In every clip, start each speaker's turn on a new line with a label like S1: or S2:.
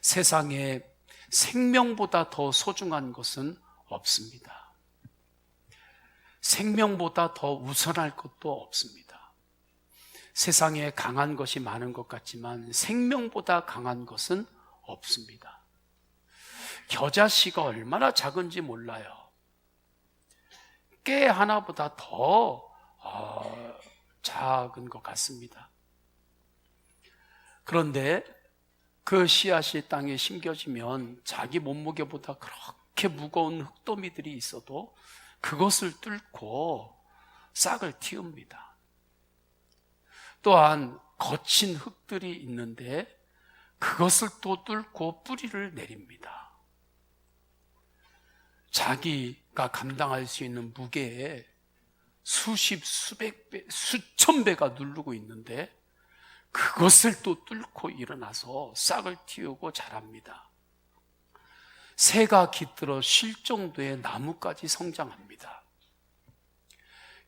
S1: 세상에 생명보다 더 소중한 것은 없습니다. 생명보다 더 우선할 것도 없습니다. 세상에 강한 것이 많은 것 같지만 생명보다 강한 것은 없습니다. 겨자씨가 얼마나 작은지 몰라요. 깨 하나보다 더 작은 것 같습니다. 그런데 그 씨앗이 땅에 심겨지면 자기 몸무게보다 그렇게 무거운 흙더미들이 있어도 그것을 뚫고 싹을 틔웁니다. 또한 거친 흙들이 있는데 그것을 또 뚫고 뿌리를 내립니다. 자기가 감당할 수 있는 무게에 수십, 수백 배, 수천 배가 누르고 있는데 그것을 또 뚫고 일어나서 싹을 틔우고 자랍니다. 새가 깃들어 쉴 정도의 나무까지 성장합니다.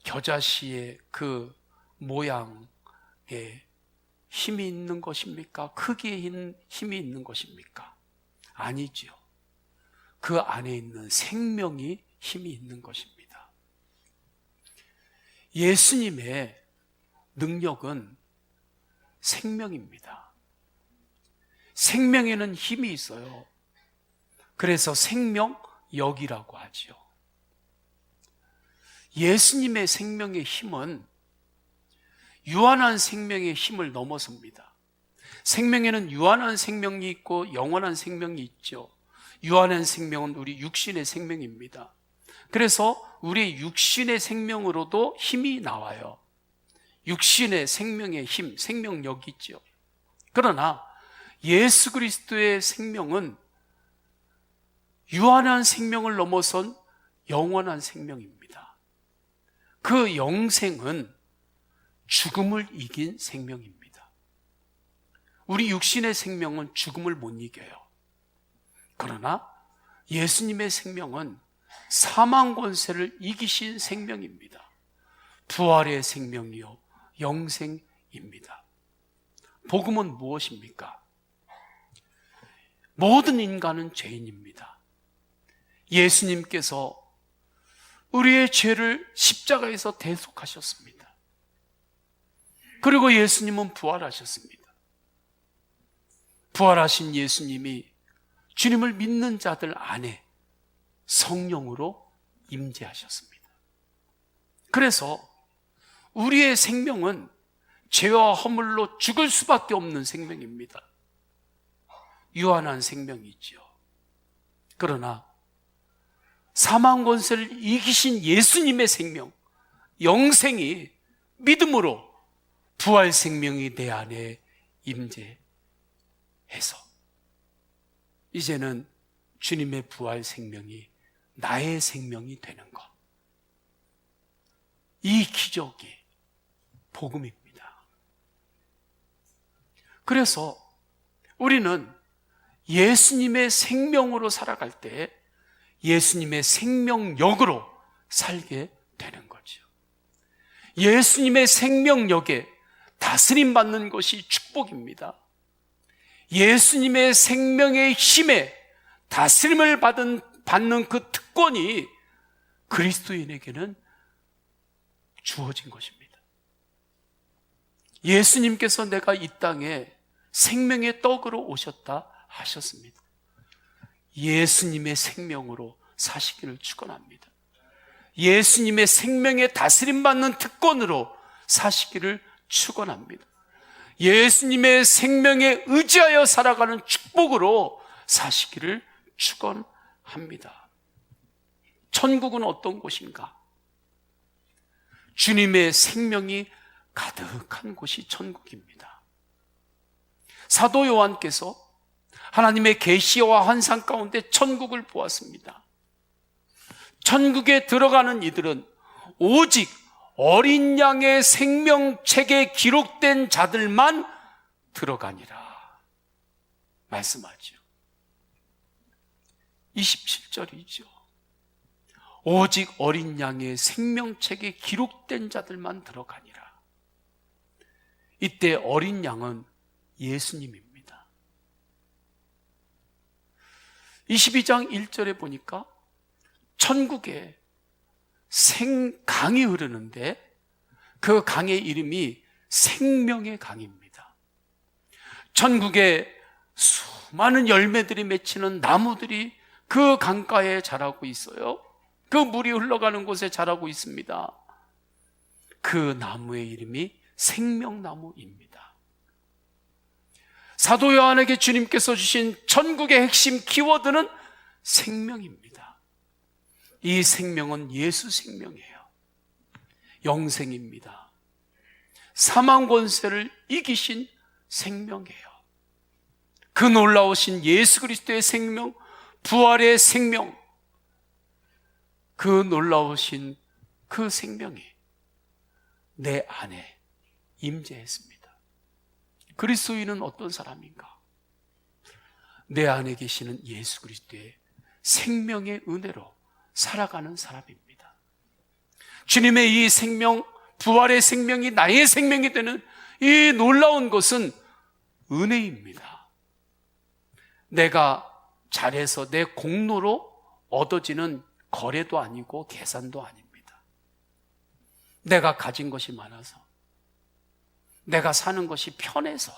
S1: 겨자씨의 그 모양에 힘이 있는 것입니까? 크기에 힘이 있는 것입니까? 아니지요. 그 안에 있는 생명이 힘이 있는 것입니다. 예수님의 능력은 생명입니다. 생명에는 힘이 있어요. 그래서 생명역이라고 하죠. 예수님의 생명의 힘은 유한한 생명의 힘을 넘어섭니다. 생명에는 유한한 생명이 있고 영원한 생명이 있죠. 유한한 생명은 우리 육신의 생명입니다. 그래서 우리 육신의 생명으로도 힘이 나와요. 육신의 생명의 힘, 생명력이 있죠. 그러나 예수 그리스도의 생명은 유한한 생명을 넘어선 영원한 생명입니다. 그 영생은 죽음을 이긴 생명입니다. 우리 육신의 생명은 죽음을 못 이겨요. 그러나 예수님의 생명은 사망 권세를 이기신 생명입니다. 부활의 생명이요 영생입니다. 복음은 무엇입니까? 모든 인간은 죄인입니다. 예수님께서 우리의 죄를 십자가에서 대속하셨습니다. 그리고 예수님은 부활하셨습니다. 부활하신 예수님이 주님을 믿는 자들 안에 성령으로 임재하셨습니다. 그래서 우리의 생명은 죄와 허물로 죽을 수밖에 없는 생명입니다. 유한한 생명이지요. 그러나 사망 권세를 이기신 예수님의 생명, 영생이 믿음으로 부활 생명이 내 안에 임재해서 이제는 주님의 부활 생명이 나의 생명이 되는 것. 이 기적이 복음입니다. 그래서 우리는 예수님의 생명으로 살아갈 때 예수님의 생명력으로 살게 되는 거죠. 예수님의 생명력에 다스림 받는 것이 축복입니다. 예수님의 생명의 힘에 다스림을 받는 그 특권이 그리스도인에게는 주어진 것입니다. 예수님께서 내가 이 땅에 생명의 떡으로 오셨다 하셨습니다. 예수님의 생명으로 사시기를 축원합니다. 예수님의 생명에 다스림 받는 특권으로 사시기를 축원합니다. 예수님의 생명에 의지하여 살아가는 축복으로 사시기를 축원합니다. 천국은 어떤 곳인가? 주님의 생명이 가득한 곳이 천국입니다. 사도 요한께서 하나님의 계시와 환상 가운데 천국을 보았습니다. 천국에 들어가는 이들은 오직 어린 양의 생명책에 기록된 자들만 들어가니라 말씀하죠. 27절이죠. 오직 어린 양의 생명책에 기록된 자들만 들어가니라. 이때 어린 양은 예수님입니다. 22장 1절에 보니까 천국에 생강이 흐르는데 그 강의 이름이 생명의 강입니다. 천국에 수많은 열매들이 맺히는 나무들이 그 강가에 자라고 있어요. 그 물이 흘러가는 곳에 자라고 있습니다. 그 나무의 이름이 생명나무입니다. 사도 요한에게 주님께서 주신 천국의 핵심 키워드는 생명입니다. 이 생명은 예수 생명이에요. 영생입니다. 사망 권세를 이기신 생명이에요. 그 놀라우신 예수 그리스도의 생명, 부활의 생명, 그 놀라우신 그 생명이 내 안에 임재했습니다. 그리스도인은 어떤 사람인가? 내 안에 계시는 예수 그리스도의 생명의 은혜로 살아가는 사람입니다. 주님의 이 생명, 부활의 생명이 나의 생명이 되는 이 놀라운 것은 은혜입니다. 내가 잘해서 내 공로로 얻어지는 거래도 아니고 계산도 아닙니다. 내가 가진 것이 많아서, 내가 사는 것이 편해서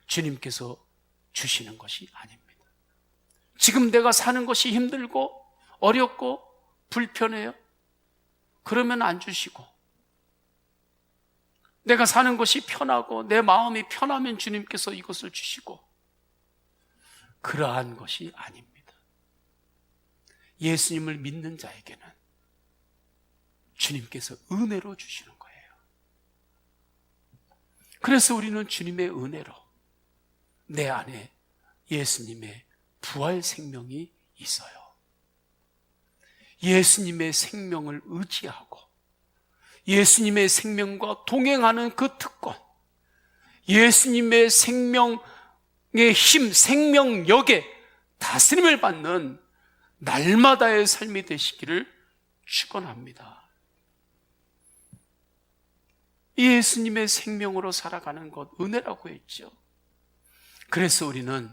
S1: 주님께서 주시는 것이 아닙니다. 지금 내가 사는 것이 힘들고 어렵고 불편해요? 그러면 안 주시고, 내가 사는 것이 편하고 내 마음이 편하면 주님께서 이것을 주시고, 그러한 것이 아닙니다. 예수님을 믿는 자에게는 주님께서 은혜로 주시는 거예요. 그래서 우리는 주님의 은혜로 내 안에 예수님의 부활 생명이 있어요. 예수님의 생명을 의지하고 예수님의 생명과 동행하는 그 특권, 예수님의 생명의 힘, 생명력에 다스림을 받는 날마다의 삶이 되시기를 축원합니다. 예수님의 생명으로 살아가는 것, 은혜라고 했죠. 그래서 우리는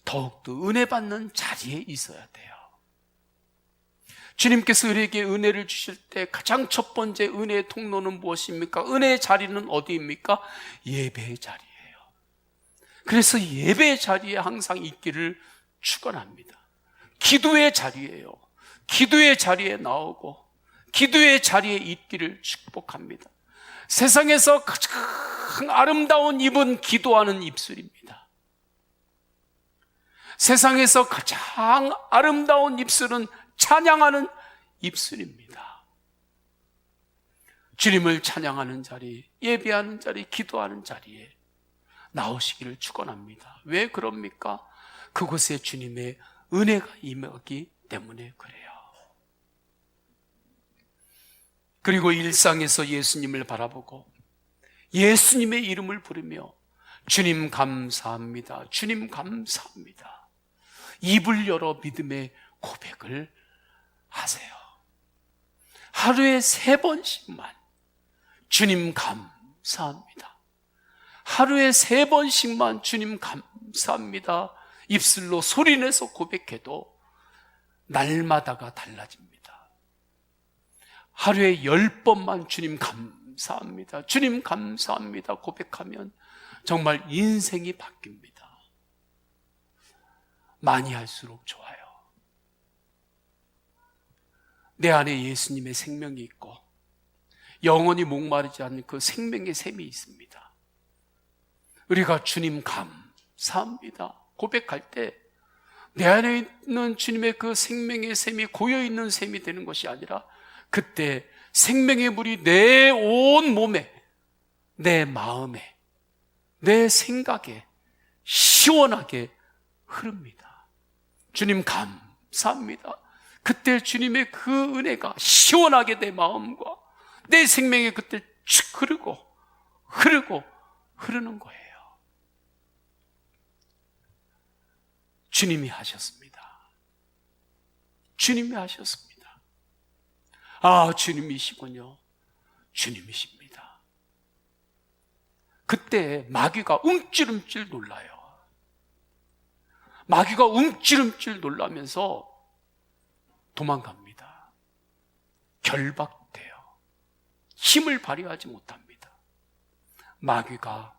S1: 더욱더 은혜 받는 자리에 있어야 돼요. 주님께서 우리에게 은혜를 주실 때 가장 첫 번째 은혜의 통로는 무엇입니까? 은혜의 자리는 어디입니까? 예배의 자리예요. 그래서 예배의 자리에 항상 있기를 축원합니다. 기도의 자리예요. 기도의 자리에 나오고 기도의 자리에 있기를 축복합니다. 세상에서 가장 아름다운 입은 기도하는 입술입니다. 세상에서 가장 아름다운 입술은 찬양하는 입술입니다. 주님을 찬양하는 자리, 예배하는 자리, 기도하는 자리에 나오시기를 축원합니다. 왜 그럽니까? 그곳에 주님의 은혜가 임하기 때문에 그래요. 그리고 일상에서 예수님을 바라보고 예수님의 이름을 부르며 주님 감사합니다, 주님 감사합니다, 입을 열어 믿음의 고백을 하세요. 하루에 3번씩만 주님 감사합니다, 하루에 3번씩만 주님 감사합니다 입술로 소리내서 고백해도 날마다가 달라집니다. 하루에 10번만 주님 감사합니다, 주님 감사합니다 고백하면 정말 인생이 바뀝니다. 많이 할수록 좋아요. 내 안에 예수님의 생명이 있고 영원히 목마르지 않는 그 생명의 샘이 있습니다. 우리가 주님 감사합니다 고백할 때 내 안에 있는 주님의 그 생명의 샘이 고여있는 샘이 되는 것이 아니라 그때 생명의 물이 내 온 몸에, 내 마음에, 내 생각에 시원하게 흐릅니다. 주님 감사합니다. 그때 주님의 그 은혜가 시원하게 내 마음과 내 생명에 그때 쭉 흐르는 거예요. 주님이 하셨습니다. 주님이 하셨습니다. 아, 주님이시군요. 주님이십니다. 그때 마귀가 움찔움찔 놀라요. 마귀가 움찔움찔 놀라면서 도망갑니다. 결박돼요. 힘을 발휘하지 못합니다. 마귀가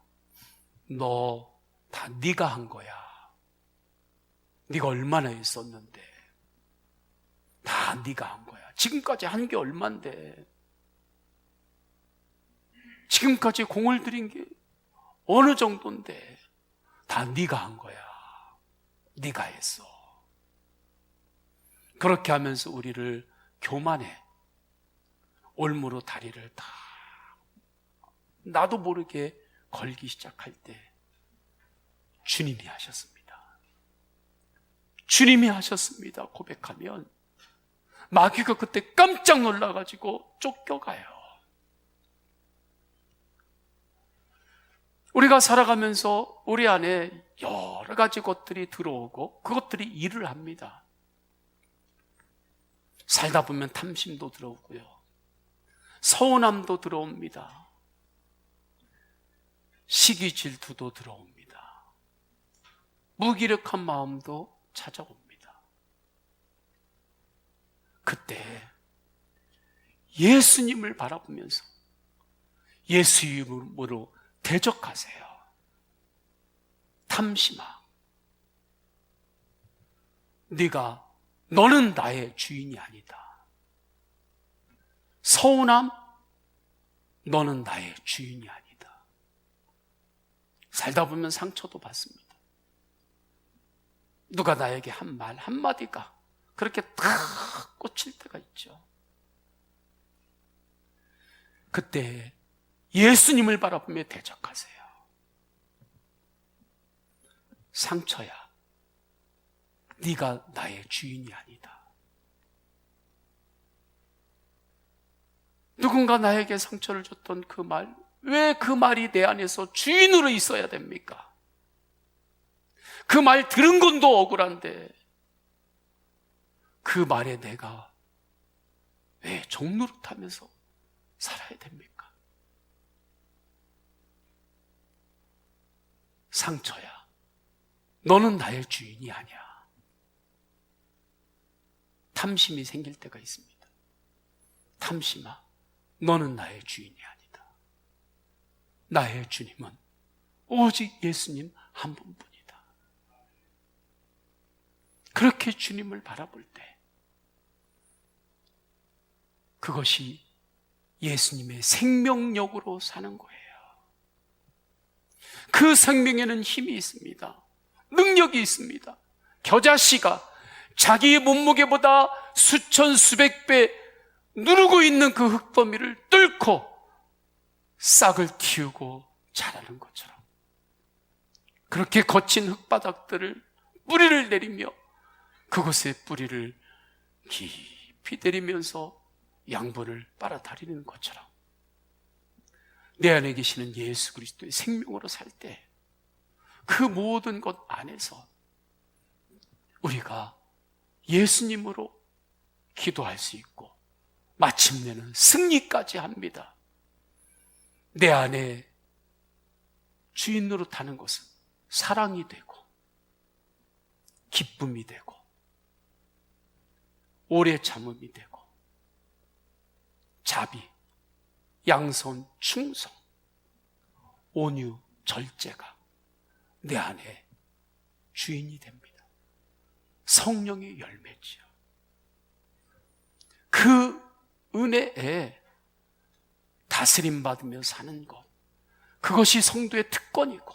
S1: 너 다 네가 한 거야. 네가 얼마나 했었는데 다 네가 한 거야. 지금까지 한 게 얼만데, 지금까지 공을 들인 게 어느 정도인데 다 네가 한 거야. 네가 했어. 그렇게 하면서 우리를 교만해. 올무로 다리를 다 나도 모르게 걸기 시작할 때 주님이 하셨습니다. 주님이 하셨습니다 고백하면 마귀가 그때 깜짝 놀라가지고 쫓겨가요. 우리가 살아가면서 우리 안에 여러 가지 것들이 들어오고 그것들이 일을 합니다. 살다 보면 탐심도 들어오고요, 서운함도 들어옵니다. 시기 질투도 들어옵니다. 무기력한 마음도 찾아옵니다. 그때 예수님을 바라보면서 예수 이름으로 대적하세요. 탐심아, 너는 나의 주인이 아니다. 서운함, 너는 나의 주인이 아니다. 살다 보면 상처도 받습니다. 누가 나에게 한 말 한마디가 그렇게 탁 꽂힐 때가 있죠. 그때 예수님을 바라보며 대적하세요. 상처야, 네가 나의 주인이 아니다. 누군가 나에게 상처를 줬던 그 말, 왜 그 말이 내 안에서 주인으로 있어야 됩니까? 그 말 들은 건도 억울한데 그 말에 내가 왜 종노릇하면서 살아야 됩니까? 상처야, 너는 나의 주인이 아니야. 탐심이 생길 때가 있습니다. 탐심아, 너는 나의 주인이 아니다. 나의 주님은 오직 예수님 한 분뿐이다. 그렇게 주님을 바라볼 때 그것이 예수님의 생명력으로 사는 거예요. 그 생명에는 힘이 있습니다. 능력이 있습니다. 겨자씨가 자기 몸무게보다 수천 수백 배 누르고 있는 그 흙더미를 뚫고 싹을 틔우고 자라는 것처럼 그렇게 거친 흙바닥들을 뿌리를 내리며 그곳에 뿌리를 깊이 내리면서 양분을 빨아들이는 것처럼 내 안에 계시는 예수 그리스도의 생명으로 살 때 그 모든 것 안에서 우리가 예수님으로 기도할 수 있고 마침내는 승리까지 합니다. 내 안에 주인으로 타는 것은 사랑이 되고 기쁨이 되고 오래 참음이 되고 자비, 양선, 충성, 온유, 절제가 내 안에 주인이 됩니다. 성령의 열매지요. 그 은혜에 다스림 받으며 사는 것, 그것이 성도의 특권이고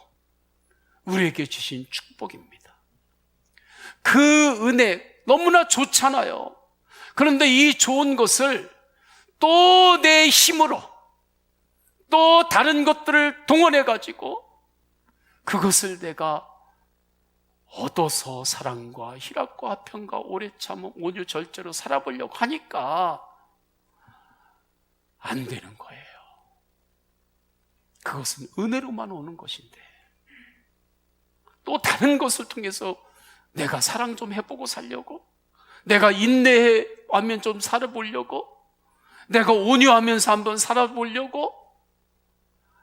S1: 우리에게 주신 축복입니다. 그 은혜 너무나 좋잖아요. 그런데 이 좋은 것을 또 내 힘으로 또 다른 것들을 동원해 가지고 그것을 내가 얻어서 사랑과 희락과 화평과 오래 참음 온유 절제로 살아보려고 하니까 안 되는 거예요. 그것은 은혜로만 오는 것인데 또 다른 것을 통해서 내가 사랑 좀 해보고 살려고, 내가 인내하면 좀 살아보려고, 내가 온유하면서 한번 살아보려고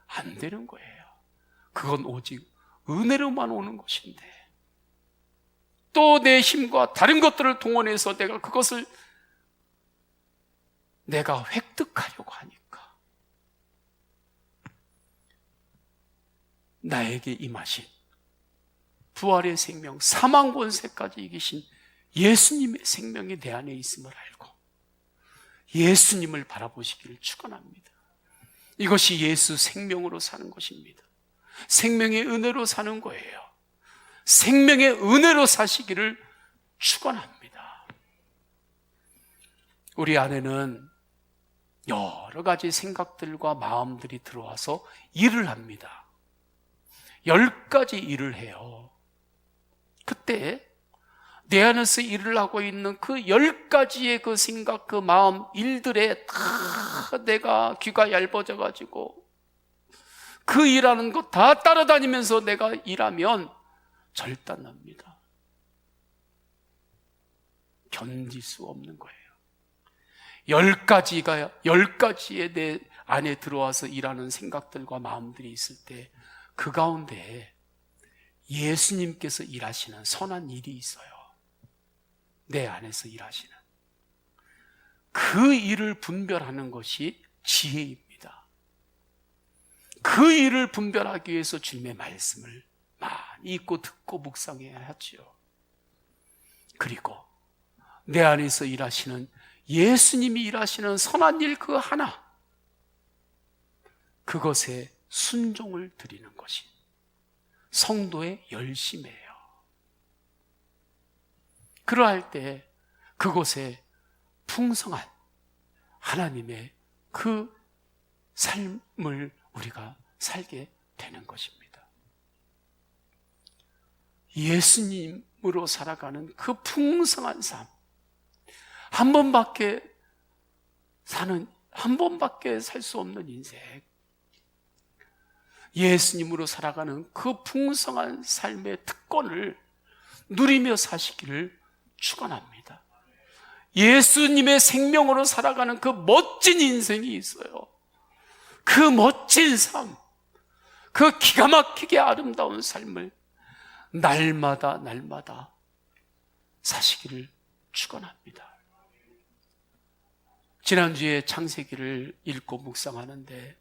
S1: 안 되는 거예요. 그건 오직 은혜로만 오는 것인데 또 내 힘과 다른 것들을 동원해서 내가 그것을 내가 획득하려고 하니까 나에게 임하신 부활의 생명, 사망 권세까지 이기신 예수님의 생명이 내 안에 있음을 알고 예수님을 바라보시기를 축원합니다. 이것이 예수 생명으로 사는 것입니다. 생명의 은혜로 사는 거예요. 생명의 은혜로 사시기를 축원합니다. 우리 안에는 여러 가지 생각들과 마음들이 들어와서 일을 합니다. 10가지 일을 해요. 그때 내 안에서 일을 하고 있는 그 10가지의 그 생각, 그 마음, 일들에 다 내가 귀가 얇아져 가지고 그 일하는 거 다 따라다니면서 내가 일하면 절단납니다. 견딜 수 없는 거예요. 10가지의 내 안에 들어와서 일하는 생각들과 마음들이 있을 때 그 가운데 예수님께서 일하시는 선한 일이 있어요. 내 안에서 일하시는 그 일을 분별하는 것이 지혜입니다. 그 일을 분별하기 위해서 주님의 말씀을 많이 읽고 듣고 묵상해야 하지요. 그리고 내 안에서 일하시는 예수님이 일하시는 선한 일 그 하나, 그것에 순종을 드리는 것이 성도의 열심이에요. 그러할 때 그곳에 풍성한 하나님의 그 삶을 우리가 살게 되는 것입니다. 예수님으로 살아가는 그 풍성한 삶, 한 번밖에 살 수 없는 인생, 예수님으로 살아가는 그 풍성한 삶의 특권을 누리며 사시기를 축원합니다. 예수님의 생명으로 살아가는 그 멋진 인생이 있어요. 그 멋진 삶, 그 기가 막히게 아름다운 삶을 날마다 사시기를 축원합니다. 지난주에 창세기를 읽고 묵상하는데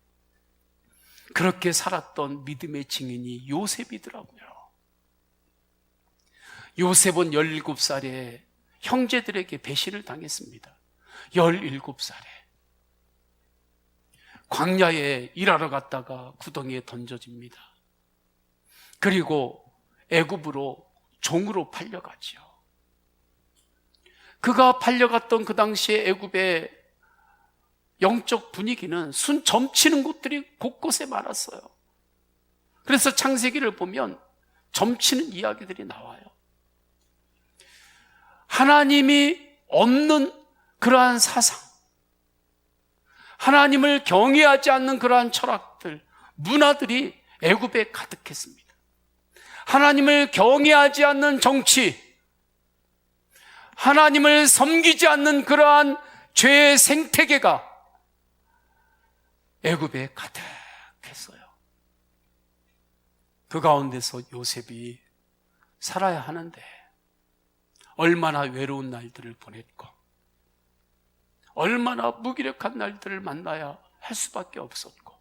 S1: 그렇게 살았던 믿음의 증인이 요셉이더라고요. 요셉은 17살에 형제들에게 배신을 당했습니다. 17살에 광야에 일하러 갔다가 구덩이에 던져집니다. 그리고 애굽으로 종으로 팔려가지요. 그가 팔려갔던 그 당시에 애굽의 영적 분위기는 순 점치는 곳들이 곳곳에 많았어요. 그래서 창세기를 보면 점치는 이야기들이 나와요. 하나님이 없는 그러한 사상, 하나님을 경외하지 않는 그러한 철학들, 문화들이 애굽에 가득했습니다. 하나님을 경외하지 않는 정치, 하나님을 섬기지 않는 그러한 죄의 생태계가 애굽에 가득했어요. 그 가운데서 요셉이 살아야 하는데 얼마나 외로운 날들을 보냈고 얼마나 무기력한 날들을 만나야 할 수밖에 없었고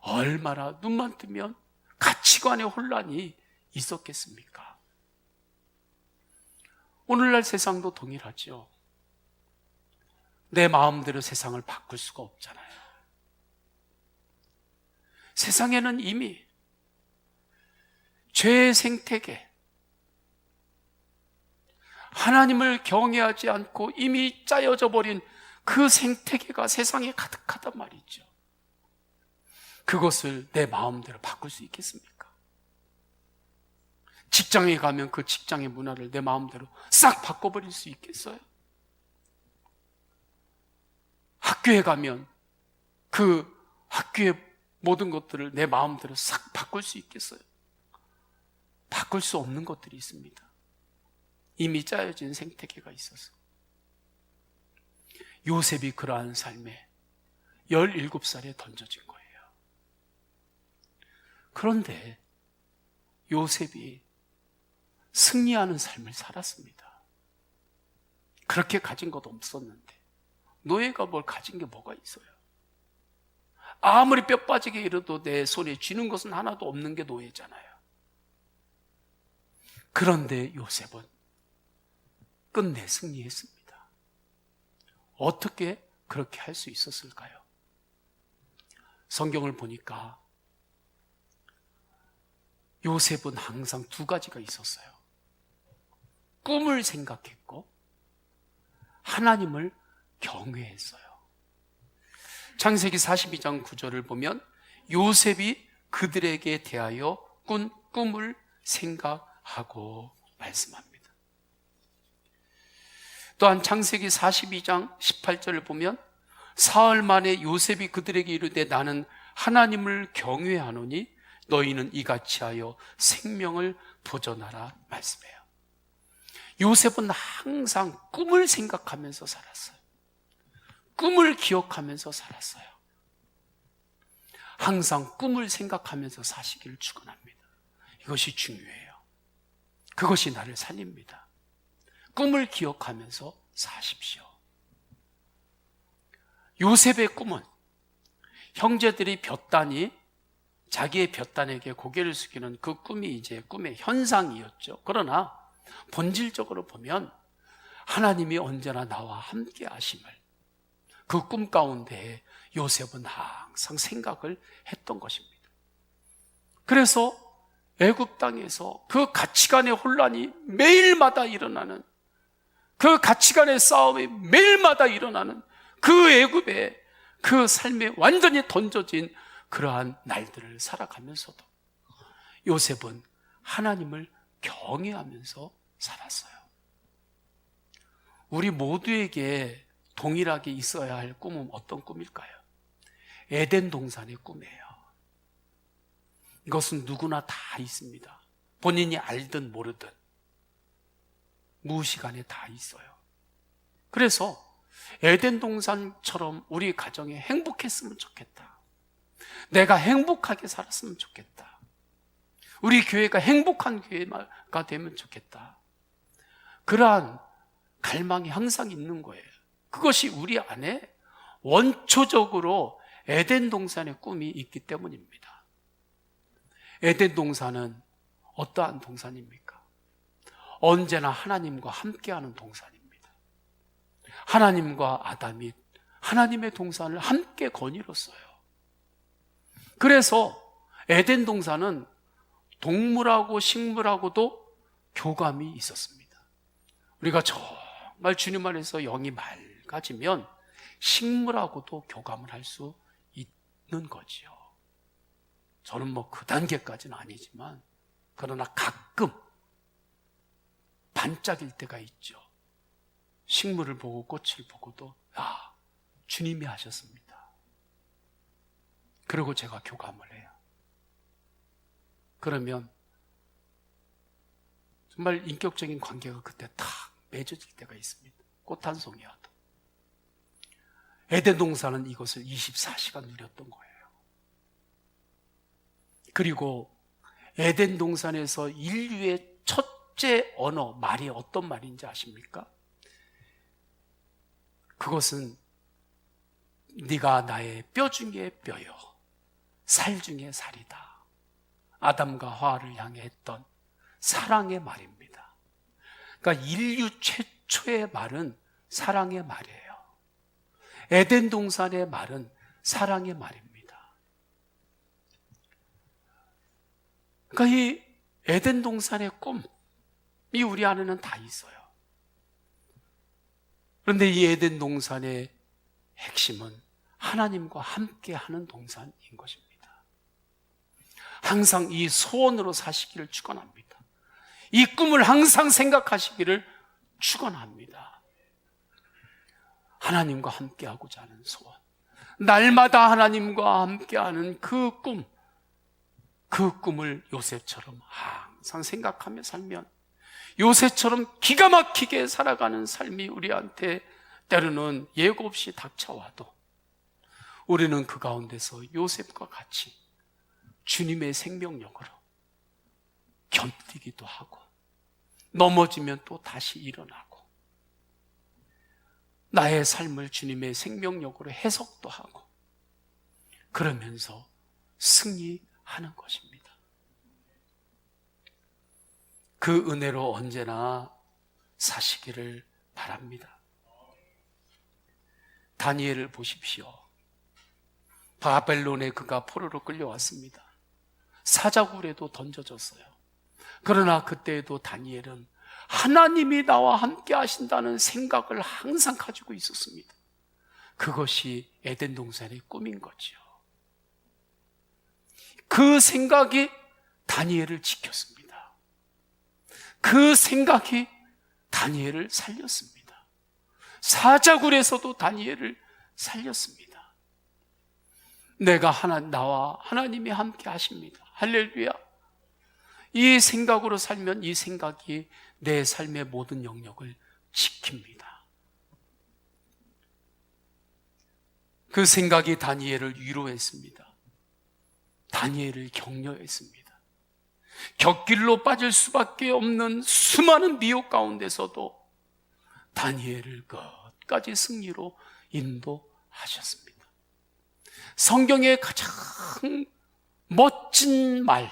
S1: 얼마나 눈만 뜨면 가치관의 혼란이 있었겠습니까? 오늘날 세상도 동일하죠. 내 마음대로 세상을 바꿀 수가 없잖아요. 세상에는 이미 죄의 생태계, 하나님을 경외하지 않고 이미 짜여져 버린 그 생태계가 세상에 가득하단 말이죠. 그것을 내 마음대로 바꿀 수 있겠습니까? 직장에 가면 그 직장의 문화를 내 마음대로 싹 바꿔버릴 수 있겠어요? 학교에 가면 그 학교의 모든 것들을 내 마음대로 싹 바꿀 수 있겠어요? 바꿀 수 없는 것들이 있습니다. 이미 짜여진 생태계가 있어서. 요셉이 그러한 삶에 17살에 던져진 거예요. 그런데 요셉이 승리하는 삶을 살았습니다. 그렇게 가진 것 없었는데 노예가 뭘 가진 게 뭐가 있어요? 아무리 뼈 빠지게 일어도 내 손에 쥐는 것은 하나도 없는 게 노예잖아요. 그런데 요셉은 끝내 승리했습니다. 어떻게 그렇게 할 수 있었을까요? 성경을 보니까 요셉은 항상 두 가지가 있었어요. 꿈을 생각했고 하나님을 경외했어요. 창세기 42장 9절을 보면 요셉이 그들에게 대하여 꾼 꿈을 생각하고 말씀합니다. 또한 창세기 42장 18절을 보면 사흘 만에 요셉이 그들에게 이르되 나는 하나님을 경외하노니 너희는 이같이 하여 생명을 보존하라 말씀해요. 요셉은 항상 꿈을 생각하면서 살았어요. 꿈을 기억하면서 살았어요. 항상 꿈을 생각하면서 사시기를 축원합니다. 이것이 중요해요. 그것이 나를 살립니다. 꿈을 기억하면서 사십시오. 요셉의 꿈은 형제들이 볕단이 자기의 볕단에게 고개를 숙이는 그 꿈이 이제 꿈의 현상이었죠. 그러나 본질적으로 보면 하나님이 언제나 나와 함께 하심을 그 꿈 가운데 요셉은 항상 생각을 했던 것입니다. 그래서 애굽 땅에서 그 가치관의 혼란이 매일마다 일어나는, 그 가치관의 싸움이 매일마다 일어나는 그 애굽의 그 삶에 완전히 던져진 그러한 날들을 살아가면서도 요셉은 하나님을 경외하면서 살았어요. 우리 모두에게 동일하게 있어야 할 꿈은 어떤 꿈일까요? 에덴 동산의 꿈이에요. 이것은 누구나 다 있습니다. 본인이 알든 모르든 무의식안에 다 있어요. 그래서 에덴 동산처럼 우리 가정에 행복했으면 좋겠다. 내가 행복하게 살았으면 좋겠다. 우리 교회가 행복한 교회가 되면 좋겠다. 그러한 갈망이 항상 있는 거예요. 그것이 우리 안에 원초적으로 에덴 동산의 꿈이 있기 때문입니다. 에덴 동산은 어떠한 동산입니까? 언제나 하나님과 함께하는 동산입니다. 하나님과 아담이 하나님의 동산을 함께 거닐었어요. 그래서 에덴 동산은 동물하고 식물하고도 교감이 있었습니다. 우리가 정말 주님 안에서 영이 맑아지면 식물하고도 교감을 할 수 있는 거지요. 저는 그 단계까지는 아니지만 그러나 가끔 반짝일 때가 있죠. 식물을 보고 꽃을 보고도 주님이 하셨습니다. 그리고 제가 교감을 해요. 그러면 정말 인격적인 관계가 그때 탁 맺어질 때가 있습니다. 꽃 한 송이와도. 에덴 동산은 이것을 24시간 누렸던 거예요. 그리고 에덴 동산에서 인류의 첫째 언어, 말이 어떤 말인지 아십니까? 그것은 네가 나의 뼈 중에 뼈요, 살 중에 살이다. 아담과 하와를 향해 했던 사랑의 말입니다. 그러니까 인류 최초의 말은 사랑의 말이에요. 에덴 동산의 말은 사랑의 말입니다. 그러니까 이 에덴 동산의 꿈이 우리 안에는 다 있어요. 그런데 이 에덴 동산의 핵심은 하나님과 함께하는 동산인 것입니다. 항상 이 소원으로 사시기를 축원합니다. 이 꿈을 항상 생각하시기를 축원합니다. 하나님과 함께하고자 하는 소원, 날마다 하나님과 함께하는 그 꿈을 요셉처럼 항상 생각하며 살면 요셉처럼 기가 막히게 살아가는 삶이 우리한테 때로는 예고 없이 닥쳐와도 우리는 그 가운데서 요셉과 같이 주님의 생명력으로 견디기도 하고 넘어지면 또 다시 일어나고, 나의 삶을 주님의 생명력으로 해석도 하고, 그러면서 승리하는 것입니다. 그 은혜로 언제나 사시기를 바랍니다. 다니엘을 보십시오. 바벨론에 그가 포로로 끌려왔습니다. 사자굴에도 던져졌어요. 그러나 그때에도 다니엘은 하나님이 나와 함께 하신다는 생각을 항상 가지고 있었습니다. 그것이 에덴 동산의 꿈인 거죠. 그 생각이 다니엘을 지켰습니다. 그 생각이 다니엘을 살렸습니다. 사자굴에서도 다니엘을 살렸습니다. 나와 하나님이 함께 하십니다. 할렐루야. 이 생각으로 살면 이 생각이 내 삶의 모든 영역을 지킵니다. 그 생각이 다니엘을 위로했습니다. 다니엘을 격려했습니다. 곁길로 빠질 수밖에 없는 수많은 미혹 가운데서도 다니엘을 끝까지 승리로 인도하셨습니다. 성경의 가장 멋진 말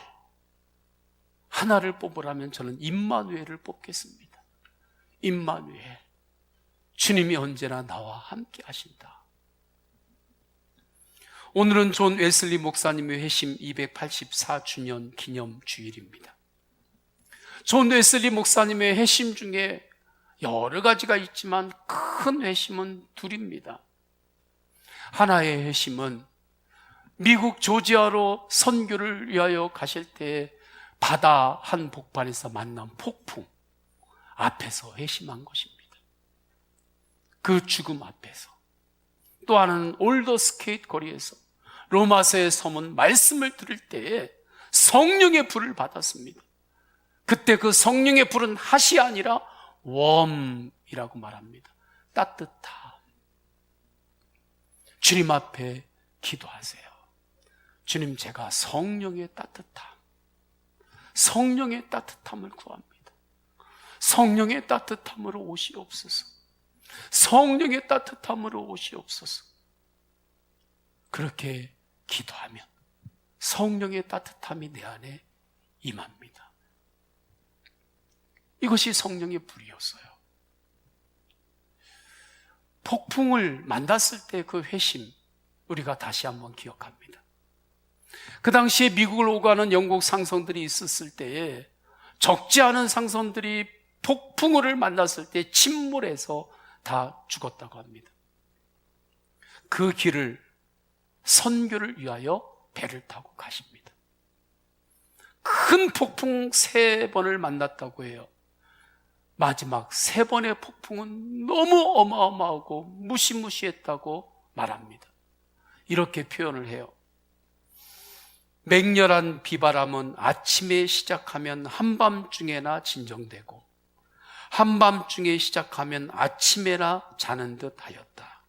S1: 하나를 뽑으라면 저는 임마누엘을 뽑겠습니다. 임마누엘, 주님이 언제나 나와 함께 하신다. 오늘은 존 웨슬리 목사님의 회심 284주년 기념 주일입니다. 존 웨슬리 목사님의 회심 중에 여러 가지가 있지만 큰 회심은 둘입니다. 하나의 회심은 미국 조지아로 선교를 위하여 가실 때 바다 한 복판에서 만난 폭풍 앞에서 회심한 것입니다. 그 죽음 앞에서. 또 하나는 올더 스케이트 거리에서 로마서의 서문 말씀을 들을 때에 성령의 불을 받았습니다. 그때 그 성령의 불은 핫이 아니라 웜이라고 말합니다. 따뜻함. 주님 앞에 기도하세요. 주님, 제가 성령의 따뜻함, 성령의 따뜻함을 구합니다. 성령의 따뜻함으로 오시옵소서. 성령의 따뜻함으로 오시옵소서. 그렇게 기도하면 성령의 따뜻함이 내 안에 임합니다. 이것이 성령의 불이었어요. 폭풍을 만났을 때 그 회심, 우리가 다시 한번 기억합니다. 그 당시에 미국을 오가는 영국 상선들이 있었을 때에 적지 않은 상선들이 폭풍우를 만났을 때 침몰해서 다 죽었다고 합니다. 그 길을 선교를 위하여 배를 타고 가십니다. 큰 폭풍 3번을 만났다고 해요. 마지막 3번의 폭풍은 너무 어마어마하고 무시무시했다고 말합니다. 이렇게 표현을 해요. 맹렬한 비바람은 아침에 시작하면 한밤중에나 진정되고 한밤중에 시작하면 아침에나 자는 듯 하였다.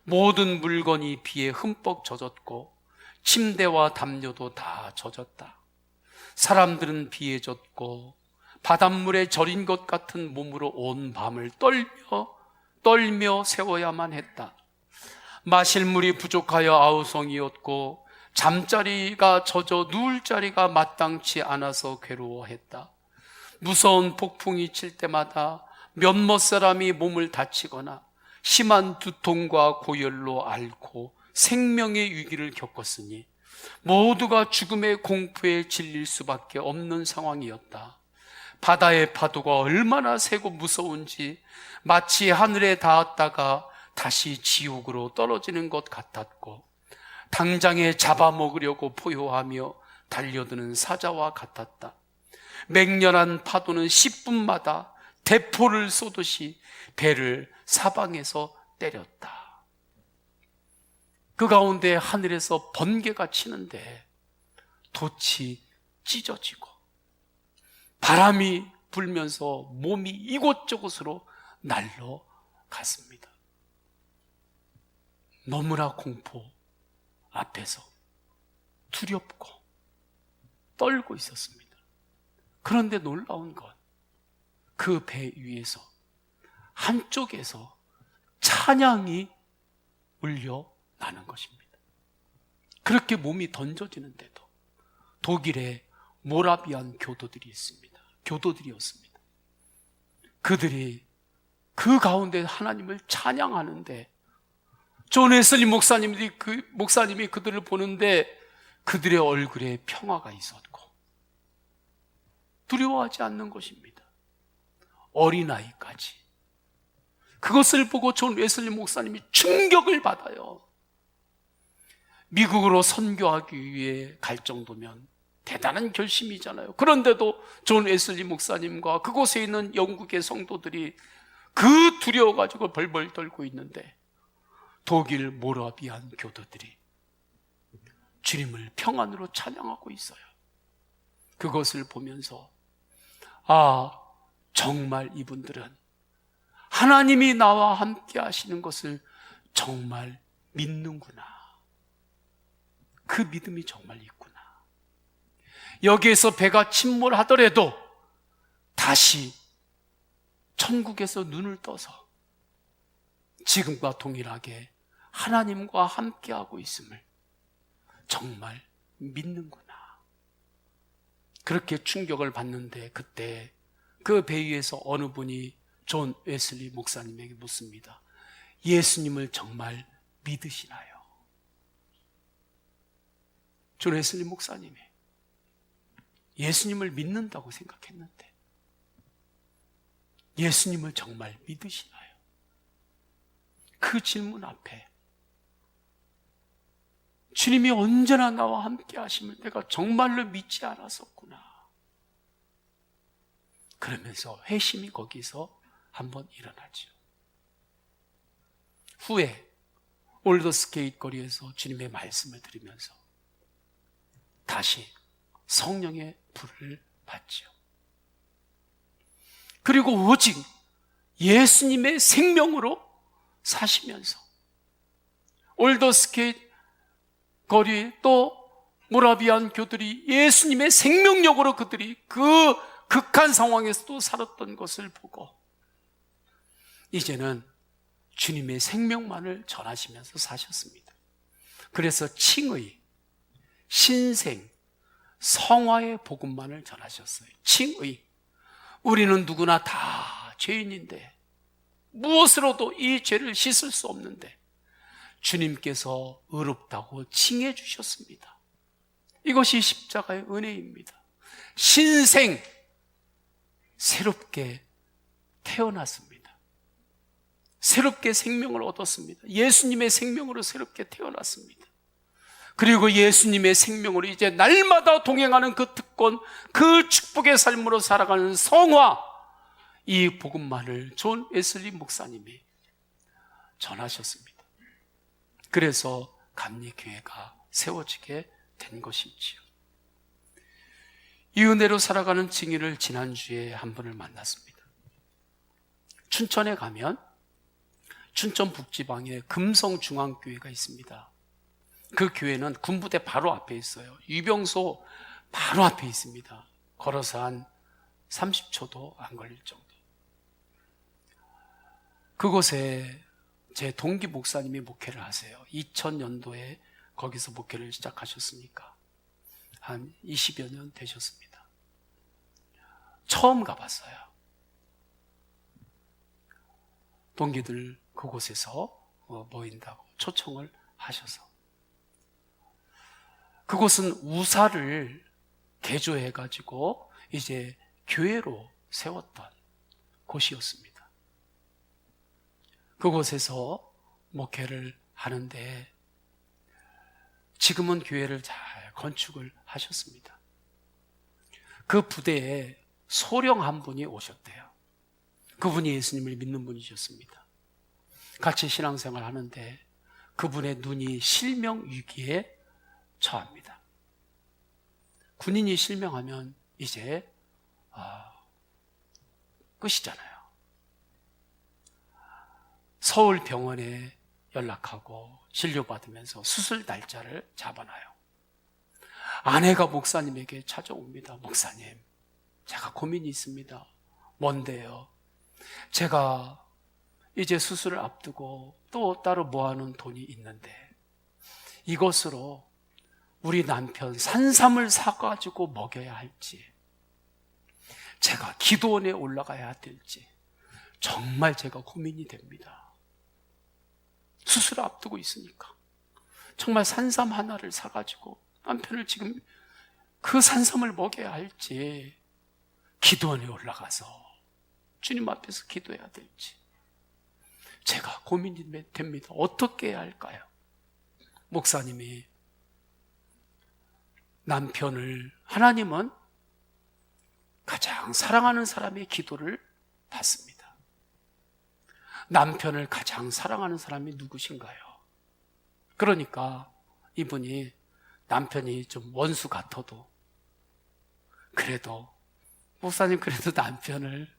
S1: 모든 물건이 비에 흠뻑 젖었고 침대와 담요도 다 젖었다. 사람들은 비에 젖고 바닷물에 절인 것 같은 몸으로 온 밤을 떨며 세워야만 했다. 마실 물이 부족하여 아우성이었고 잠자리가 젖어 누울 자리가 마땅치 않아서 괴로워했다. 무서운 폭풍이 칠 때마다 몇몇 사람이 몸을 다치거나 심한 두통과 고열로 앓고 생명의 위기를 겪었으니 모두가 죽음의 공포에 질릴 수밖에 없는 상황이었다. 바다의 파도가 얼마나 세고 무서운지 마치 하늘에 닿았다가 다시 지옥으로 떨어지는 것 같았고 당장에 잡아먹으려고 포효하며 달려드는 사자와 같았다. 맹렬한 파도는 10분마다 대포를 쏘듯이 배를 사방에서 때렸다. 그 가운데 하늘에서 번개가 치는데 돛이 찢어지고 바람이 불면서 몸이 이곳저곳으로 날아갔습니다. 너무나 공포 앞에서 두렵고 떨고 있었습니다. 그런데 놀라운 건 그 배 위에서 한쪽에서 찬양이 울려나는 것입니다. 그렇게 몸이 던져지는데도 독일에 모라비안 교도들이 있습니다. 교도들이었습니다. 그들이 그 가운데 하나님을 찬양하는데 존 웨슬리 목사님이 그들을 보는데 그들의 얼굴에 평화가 있었고 두려워하지 않는 것입니다. 어린아이까지. 그것을 보고 존 웨슬리 목사님이 충격을 받아요. 미국으로 선교하기 위해 갈 정도면 대단한 결심이잖아요. 그런데도 존 웨슬리 목사님과 그곳에 있는 영국의 성도들이 그 두려워가지고 벌벌 떨고 있는데 독일 모라비안 교도들이 주님을 평안으로 찬양하고 있어요. 그것을 보면서 정말 이분들은 하나님이 나와 함께 하시는 것을 정말 믿는구나. 그 믿음이 정말 있구나. 여기에서 배가 침몰하더라도 다시 천국에서 눈을 떠서 지금과 동일하게 하나님과 함께하고 있음을 정말 믿는구나. 그렇게 충격을 받는데 그때 그 배 위에서 어느 분이 존 웨슬리 목사님에게 묻습니다. 예수님을 정말 믿으시나요? 존 웨슬리 목사님이 예수님을 믿는다고 생각했는데 예수님을 정말 믿으시나요? 그 질문 앞에 주님이 언제나 나와 함께 하심을 내가 정말로 믿지 않았었구나. 그러면서 회심이 거기서 한번 일어나죠. 후에 올더스게이트 거리에서 주님의 말씀을 들으면서 다시 성령의 불을 받죠. 그리고 오직 예수님의 생명으로 사시면서 올더스게이트 거리 또 모라비안 교들이 예수님의 생명력으로 그들이 그 극한 상황에서도 살았던 것을 보고 이제는 주님의 생명만을 전하시면서 사셨습니다. 그래서 칭의, 신생, 성화의 복음만을 전하셨어요. 칭의, 우리는 누구나 다 죄인인데 무엇으로도 이 죄를 씻을 수 없는데 주님께서 의롭다고 칭해 주셨습니다. 이것이 십자가의 은혜입니다. 신생, 새롭게 태어났습니다. 새롭게 생명을 얻었습니다. 예수님의 생명으로 새롭게 태어났습니다. 그리고 예수님의 생명으로 이제 날마다 동행하는 그 특권, 그 축복의 삶으로 살아가는 성화, 이 복음만을 존 웨슬리 목사님이 전하셨습니다. 그래서 감리교회가 세워지게 된 것이지요. 이 은혜로 살아가는 증인을 지난주에 한 분을 만났습니다. 춘천에 가면 춘천 북지방에 금성중앙교회가 있습니다. 그 교회는 군부대 바로 앞에 있어요. 유병소 바로 앞에 있습니다. 걸어서 한 30초도 안 걸릴 정도. 그곳에 제 동기 목사님이 목회를 하세요. 2000년도에 거기서 목회를 시작하셨으니까 한 20여 년 되셨습니다. 처음 가봤어요. 동기들 그곳에서 모인다고 초청을 하셔서 그곳은 우사를 개조해가지고 이제 교회로 세웠던 곳이었습니다. 그곳에서 목회를 하는데 지금은 교회를 잘 건축을 하셨습니다. 그 부대에 소령 한 분이 오셨대요. 그분이 예수님을 믿는 분이셨습니다. 같이 신앙생활 하는데 그분의 눈이 실명 위기에 처합니다. 군인이 실명하면 이제 끝이잖아요. 서울병원에 연락하고 진료받으면서 수술 날짜를 잡아놔요. 아내가 목사님에게 찾아옵니다. 목사님, 제가 고민이 있습니다. 뭔데요? 제가 이제 수술을 앞두고 또 따로 모아놓은 돈이 있는데 이것으로 우리 남편 산삼을 사가지고 먹여야 할지, 제가 기도원에 올라가야 될지 정말 제가 고민이 됩니다. 수술을 앞두고 있으니까 정말 산삼 하나를 사가지고 남편을 지금 그 산삼을 먹여야 할지, 기도원에 올라가서 주님 앞에서 기도해야 될지 제가 고민이 됩니다. 어떻게 해야 할까요? 목사님이 남편을, 하나님은 가장 사랑하는 사람의 기도를 받습니다. 남편을 가장 사랑하는 사람이 누구신가요? 그러니까 이분이 남편이 좀 원수 같아도 그래도 목사님, 그래도 남편을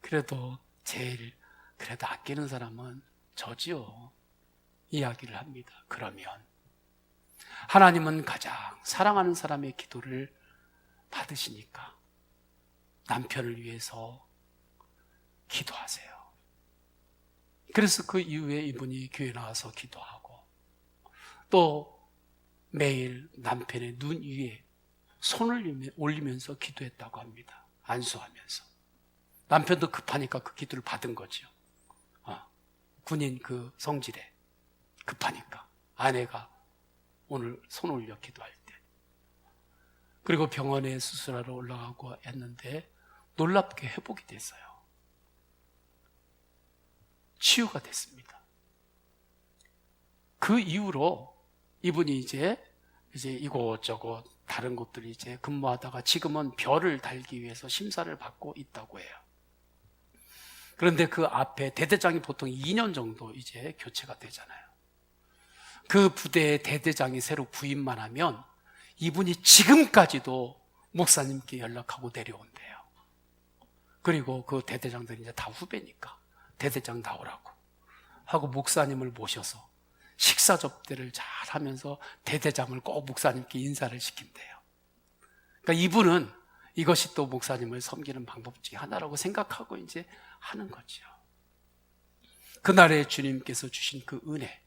S1: 그래도 제일 그래도 아끼는 사람은 저지요, 이야기를 합니다. 그러면 하나님은 가장 사랑하는 사람의 기도를 받으시니까 남편을 위해서 기도하세요. 그래서 그 이후에 이분이 교회 나와서 기도하고 또 매일 남편의 눈 위에 손을 올리면서 기도했다고 합니다. 안수하면서. 남편도 급하니까 그 기도를 받은 거죠. 군인 그 성질에 급하니까 아내가 오늘 손 올려 기도할 때. 그리고 병원에 수술하러 올라가고 했는데 놀랍게 회복이 됐어요. 치유가 됐습니다. 그 이후로 이분이 이제 이곳저곳 다른 곳들 이제 근무하다가 지금은 별을 달기 위해서 심사를 받고 있다고 해요. 그런데 그 앞에 대대장이 보통 2년 정도 이제 교체가 되잖아요. 그 부대의 대대장이 새로 부임만 하면 이분이 지금까지도 목사님께 연락하고 내려온대요. 그리고 그 대대장들이 이제 다 후배니까 대대장 나오라고 하고 목사님을 모셔서 식사 접대를 잘 하면서 대대장을 꼭 목사님께 인사를 시킨대요. 그러니까 이분은 이것이 또 목사님을 섬기는 방법 중에 하나라고 생각하고 이제 하는 거죠. 그날에 주님께서 주신 그 은혜,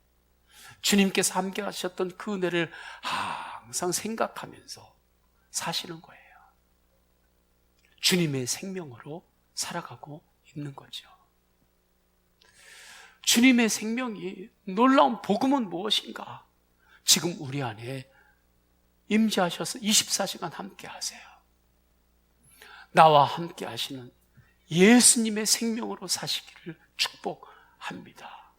S1: 주님께서 함께 하셨던 그 은혜를 항상 생각하면서 사시는 거예요. 주님의 생명으로 살아가고 있는 거죠. 주님의 생명이 놀라운 복음은 무엇인가? 지금 우리 안에 임재하셔서 24시간 함께 하세요. 나와 함께 하시는 예수님의 생명으로 사시기를 축복합니다.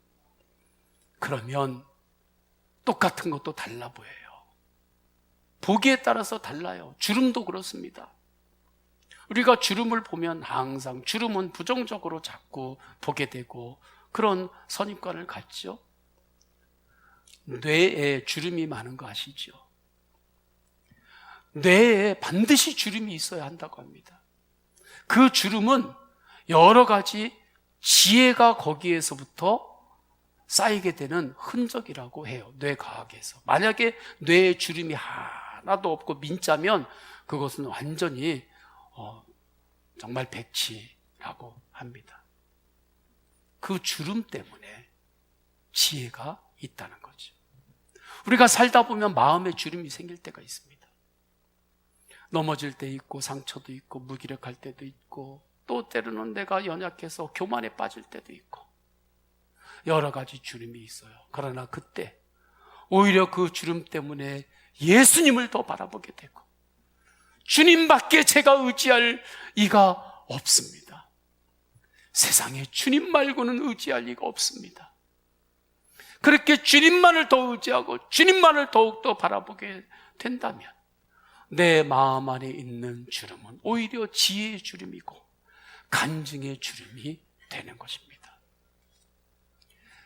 S1: 그러면 똑같은 것도 달라 보여요. 보기에 따라서 달라요. 주름도 그렇습니다. 우리가 주름을 보면 항상 주름은 부정적으로 자꾸 보게 되고 그런 선입관을 갖죠. 뇌에 주름이 많은 거 아시죠? 뇌에 반드시 주름이 있어야 한다고 합니다. 그 주름은 여러 가지 지혜가 거기에서부터 쌓이게 되는 흔적이라고 해요. 뇌과학에서. 만약에 뇌에 주름이 하나도 없고 민자면 그것은 완전히 정말 백치라고 합니다. 그 주름 때문에 지혜가 있다는 거죠. 우리가 살다 보면 마음에 주름이 생길 때가 있습니다. 넘어질 때 있고 상처도 있고 무기력할 때도 있고 또 때로는 내가 연약해서 교만에 빠질 때도 있고 여러 가지 주름이 있어요. 그러나 그때 오히려 그 주름 때문에 예수님을 더 바라보게 되고 주님밖에 제가 의지할 이가 없습니다. 세상에 주님 말고는 의지할 이가 없습니다. 그렇게 주님만을 더 의지하고 주님만을 더욱더 바라보게 된다면 내 마음 안에 있는 주름은 오히려 지혜의 주름이고 간증의 주름이 되는 것입니다.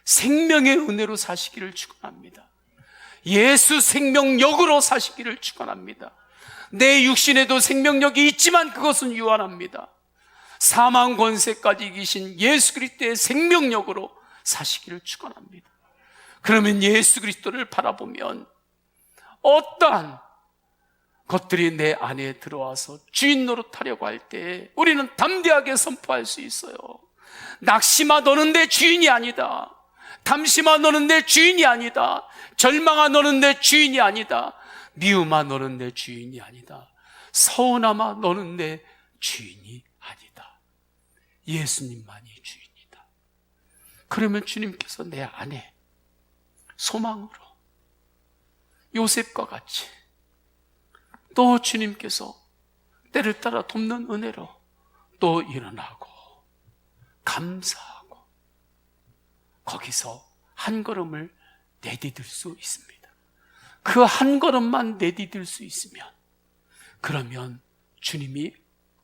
S1: 생명의 은혜로 사시기를 축원합니다. 예수 생명력으로 사시기를 축원합니다. 내 육신에도 생명력이 있지만 그것은 유한합니다. 사망 권세까지 이기신 예수 그리스도의 생명력으로 사시기를 축원합니다. 그러면 예수 그리스도를 바라보면 어떠한 것들이 내 안에 들어와서 주인 노릇하려고 할 때 우리는 담대하게 선포할 수 있어요. 낙심아, 너는 내 주인이 아니다. 담심아, 너는 내 주인이 아니다. 절망아, 너는 내 주인이 아니다. 미움아, 너는 내 주인이 아니다. 서운함아, 너는 내 주인이 아니다. 예수님만이 주인이다. 그러면 주님께서 내 안에 소망으로 요셉과 같이, 또 주님께서 때를 따라 돕는 은혜로 또 일어나고 감사하고 거기서 한 걸음을 내디딜 수 있습니다. 그 한 걸음만 내디딜 수 있으면, 그러면 주님이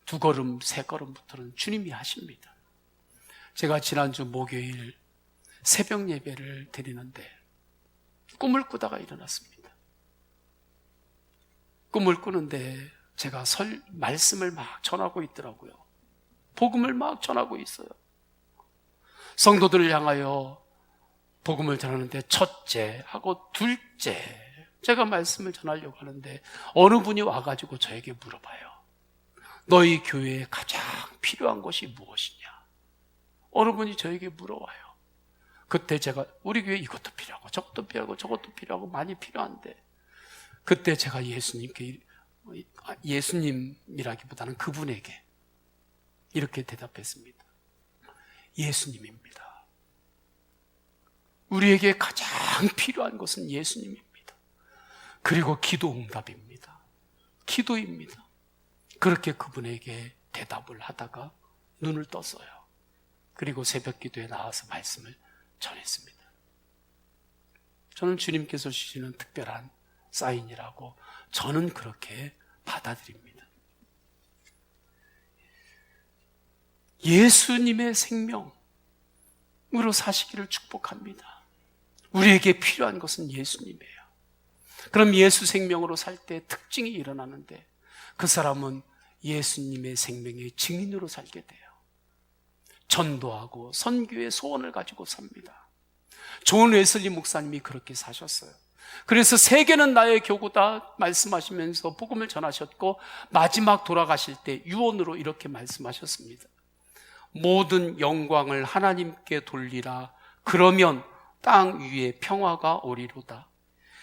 S1: 두 걸음, 세 걸음부터는 주님이 하십니다. 제가 지난주 목요일 새벽 예배를 드리는데 꿈을 꾸다가 일어났습니다. 꿈을 꾸는데 제가 말씀을 막 전하고 있더라고요. 복음을 막 전하고 있어요. 성도들을 향하여 복음을 전하는데 첫째 하고 둘째, 제가 말씀을 전하려고 하는데 어느 분이 와가지고 저에게 물어봐요. 너희 교회에 가장 필요한 것이 무엇이냐? 어느 분이 저에게 물어와요. 그때 제가 우리 교회 이것도 필요하고 저것도 필요하고 저것도 필요하고 많이 필요한데, 그때 제가 예수님이라기보다는 그분에게 이렇게 대답했습니다. 예수님입니다. 우리에게 가장 필요한 것은 예수님입니다. 그리고 기도 응답입니다. 기도입니다. 그렇게 그분에게 대답을 하다가 눈을 떴어요. 그리고 새벽 기도에 나와서 말씀을 전했습니다. 저는 주님께서 주시는 특별한 사인이라고 저는 그렇게 받아들입니다. 예수님의 생명으로 사시기를 축복합니다. 우리에게 필요한 것은 예수님이에요. 그럼 예수 생명으로 살 때 특징이 일어나는데, 그 사람은 예수님의 생명의 증인으로 살게 돼요. 전도하고 선교의 소원을 가지고 삽니다. 존 웨슬리 목사님이 그렇게 사셨어요. 그래서 세계는 나의 교구다 말씀하시면서 복음을 전하셨고, 마지막 돌아가실 때 유언으로 이렇게 말씀하셨습니다. 모든 영광을 하나님께 돌리라. 그러면 땅 위에 평화가 오리로다.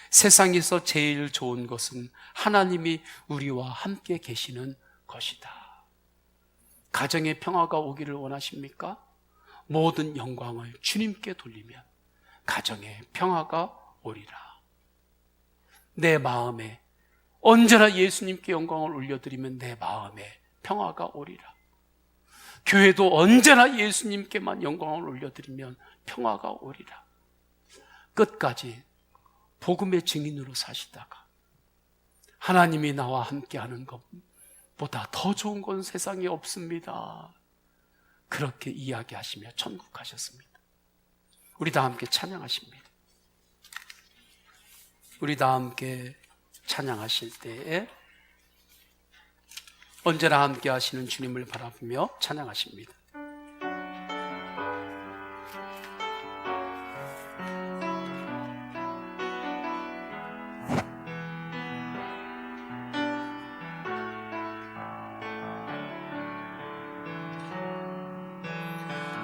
S1: 세상에서 제일 좋은 것은 하나님이 우리와 함께 계시는 것이다. 가정의 평화가 오기를 원하십니까? 모든 영광을 주님께 돌리면 가정의 평화가 오리라. 내 마음에 언제나 예수님께 영광을 올려드리면 내 마음에 평화가 오리라. 교회도 언제나 예수님께만 영광을 올려드리면 평화가 오리라. 끝까지 복음의 증인으로 사시다가 하나님이 나와 함께하는 것보다 더 좋은 건 세상에 없습니다. 그렇게 이야기하시며 천국 가셨습니다. 우리 다 함께 찬양하십니다. 우리 다 함께 찬양하실 때에 언제나 함께 하시는 주님을 바라보며 찬양하십니다.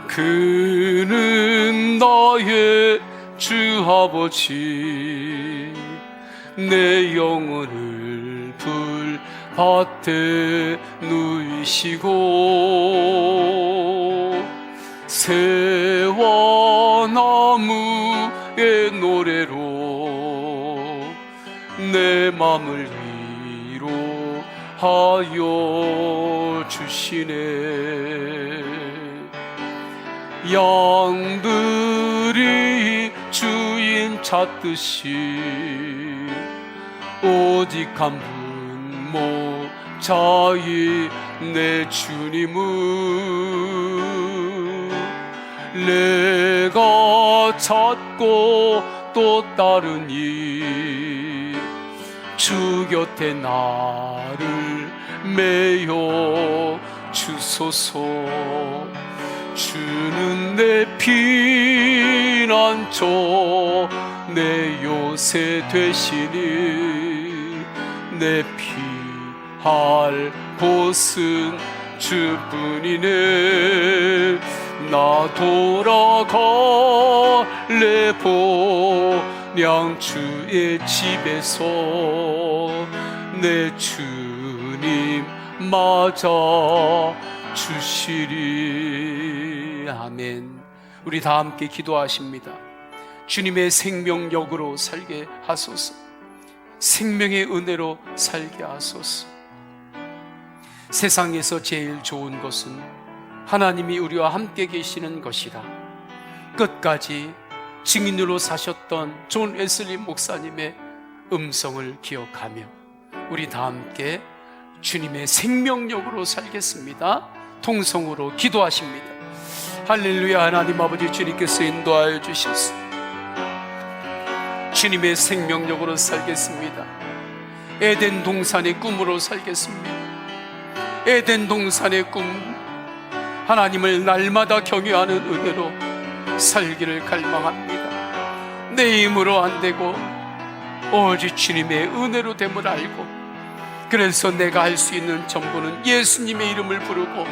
S1: 그는 나의 주 아버지, 내 영혼을 불밭에 누이시고 새와 나무의 노래로 내 맘을 위로하여 주시네. 양들이 주인 찾듯이 오직 한 분 목자의 내 주님은 내가 찾고 또 따르니 주 곁에 나를 메어 주소서. 주는 내 피난처 내 요새 되시니 내 피할 곳은 주뿐이네. 나 돌아갈래 본향 주의 집에서 내 주님 맞아 주시리. 아멘. 우리 다 함께 기도하십니다. 주님의 생명력으로 살게 하소서. 생명의 은혜로 살게 하소서. 세상에서 제일 좋은 것은 하나님이 우리와 함께 계시는 것이라 끝까지 증인으로 사셨던 존 웨슬리 목사님의 음성을 기억하며 우리 다 함께 주님의 생명력으로 살겠습니다. 통성으로 기도하십니다. 할렐루야. 하나님 아버지, 주님께서 인도하여 주셔서 주님의 생명력으로 살겠습니다. 에덴 동산의 꿈으로 살겠습니다. 에덴 동산의 꿈, 하나님을 날마다 경외하는 은혜로 살기를 갈망합니다. 내 힘으로 안 되고 오직 주님의 은혜로 됨을 알고, 그래서 내가 할 수 있는 전부는 예수님의 이름을 부르고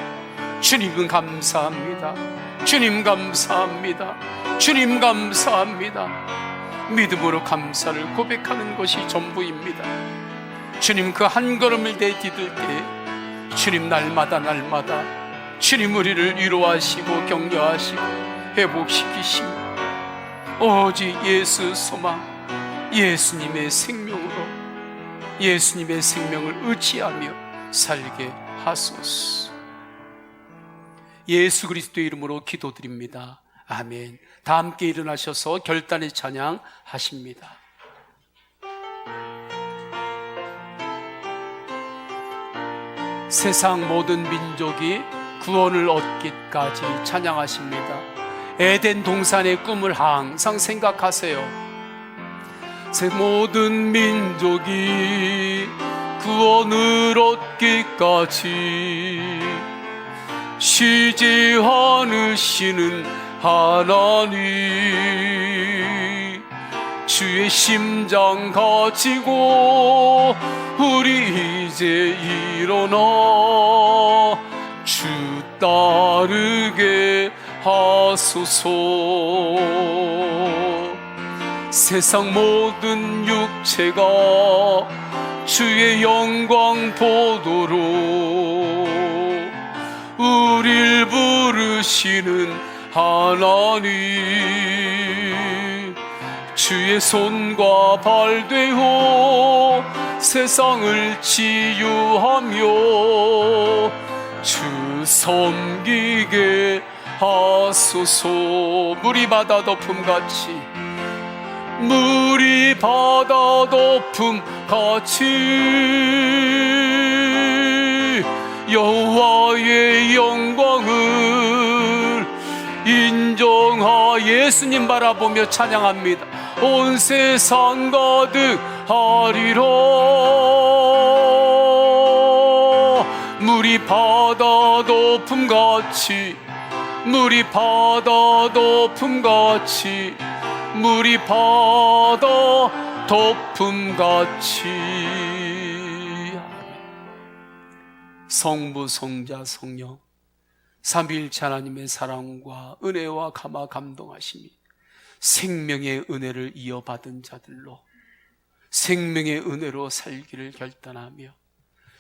S1: 주님 감사합니다, 주님 감사합니다, 주님 감사합니다, 믿음으로 감사를 고백하는 것이 전부입니다. 주님 그 한 걸음을 내디딜 때 주님 날마다 주님 우리를 위로하시고 격려하시고 회복시키시며 오직 예수 소망, 예수님의 생명으로 예수님의 생명을 의지하며 살게 하소서. 예수 그리스도의 이름으로 기도드립니다. 아멘. 다 함께 일어나셔서 결단의 찬양 하십니다. 세상 모든 민족이 구원을 얻기까지 찬양하십니다. 에덴 동산의 꿈을 항상 생각하세요. 모든 민족이 구원을 얻기까지 쉬지 않으시는 하나님, 주의 심장 가지고 우리 이제 일어나 주 따르게 하소서. 세상 모든 육체가 주의 영광 보도록 우릴 부르시는 하나님, 주의 손과 발 되어 세상을 치유하며 주 섬기게 하소서. 물이 바다 덮음같이, 물이 바다 덮음같이 여호와의 영광을 인정하. 예수님 바라보며 찬양합니다. 온 세상 가득하리라. 물이 바다 덮음같이, 물이 바다 덮음같이, 물이 바다 덮음같이. 성부, 성자, 성령 삼위일체 하나님의 사랑과 은혜와 감화 감동하심이 생명의 은혜를 이어받은 자들로 생명의 은혜로 살기를 결단하며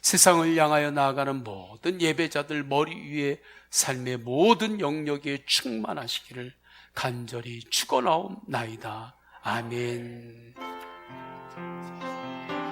S1: 세상을 향하여 나아가는 모든 예배자들 머리 위에 삶의 모든 영역에 충만하시기를 간절히 축원하옵나이다. 아멘.